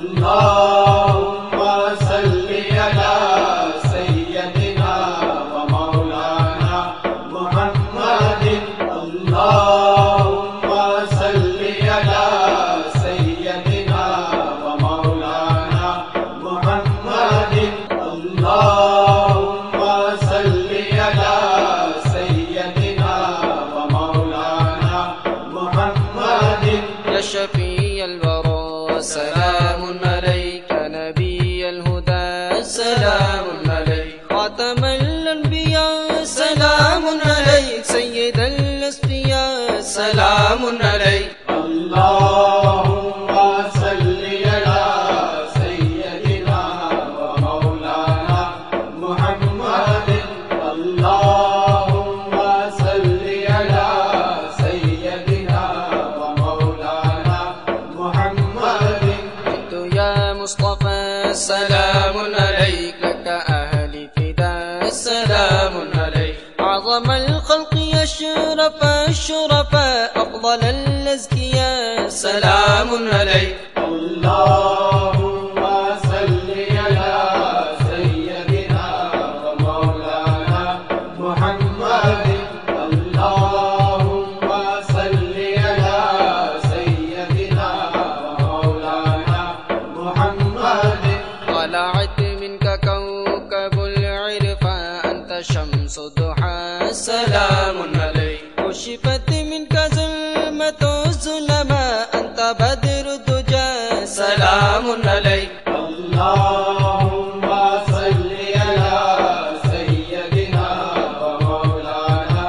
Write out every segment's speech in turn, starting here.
अल्लाहुम्मा सल्ली अला सय्यदिना व मौलाना मुहम्मदिन। अल्लाहुम्मा सल्ली अला सय्यदिना व मौलाना मुहम्मदिन। अल्लाहुम्मा सल्ली अला सय्यदिना व मौलाना मुहम्मदिन। या शफीअल वरा सलामुन अलैका नबियल हुदा सलामुन अलैका खातमल अंबिया सलामुन अलैका सय्यदल अस्फिया सलामुन अलैका। अल्लाहुम्मा सल्ली अला सय्यदिना व मौलाना मुहम्मदिन। अल्लाहुम्मा सल्ली अला सय्यदिना व मौलाना मुहम्मदिन। तो या मुस्तफा सलामुन अलैका लका अहली फिदा सलामुन अलैका अज़मल खल्क़ि अशरफ अशरफा अफ़ज़ल अज़किया सलामुन अलैका। अल्लाहुम्मा सल्ली अला सय्यदिना व मौलाना मुहम्मदिन। अल्लाहुम्मा सल्ली अला सय्यदिना व मौलाना मुहम्मदिन। طلعت منك كوكب العرفا أنت شمس الضحى سلام عليك كشفت منك ظلمة الظلماء أنت بدر الدجى سلام عليك। अल्लाहुम्मा सल्ली अला सय्यदिना व मौलाना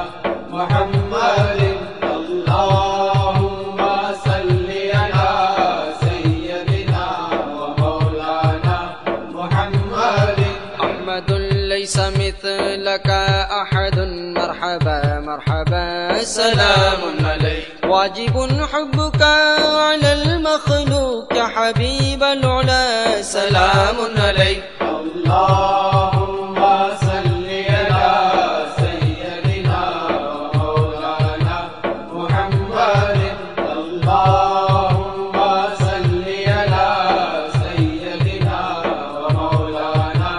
मुहम्मदिन। अल्लाहुम्मा सल्ली अला सय्यदिना व मौलाना मुहम्मदिन। أحمد ليس مثلك أحد مرحبا مرحبا سلام عليك واجب حبك على المخلوق يا حبيب العلا سلام عليك। अल्लाहुम्मा सल्ली अला सय्यदिना व मौलाना मुहम्मदिन। अल्लाहुम्मा सल्ली अला सय्यदिना व मौलाना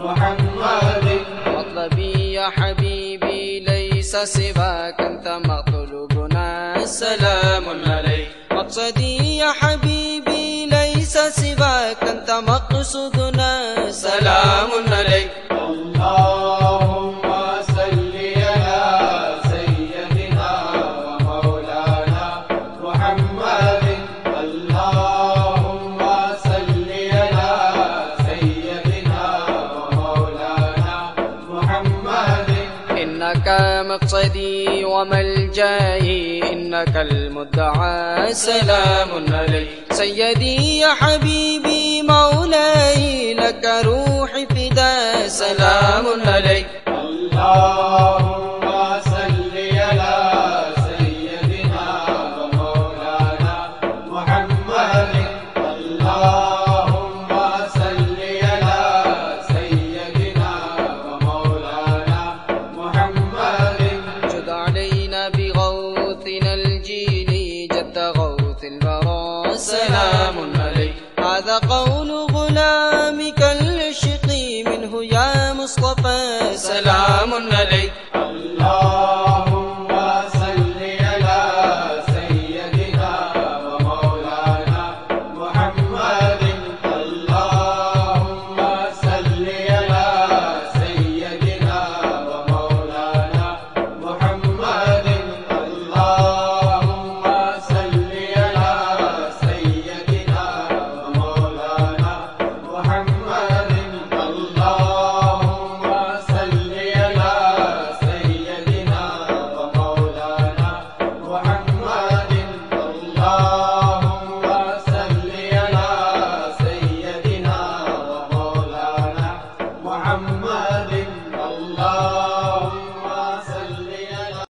मुहम्मदिन। مطلبي يا حبيبي ليس سواك أنت مطلوبنا سلام عليك مقصدي يا حبيبي ليس سواك أنت مقصودنا سلام عليك। अल्लाहुम्मा सल्ली अला सय्यदिना व मौलाना मुहम्मदिन। अल्लाहुम्मा सल्ली अला सय्यदिना व मौलाना मुहम्मदिन। إنك مقصدي وملجئي إنك المدعى سلام عليك سيدي يا حبيبي مولاي لك روحي فدا سلام عليك। अल्लाहुम्मा सल्ली अला सय्यदिना व मौलाना मुहम्मदिन। अल्लाहुम्मा सल्ली अला सय्यदिना व मौलाना मुहम्मदिन। جد علينا بغوثنا الجيل جد غوث الورى سلام عليك هذا قول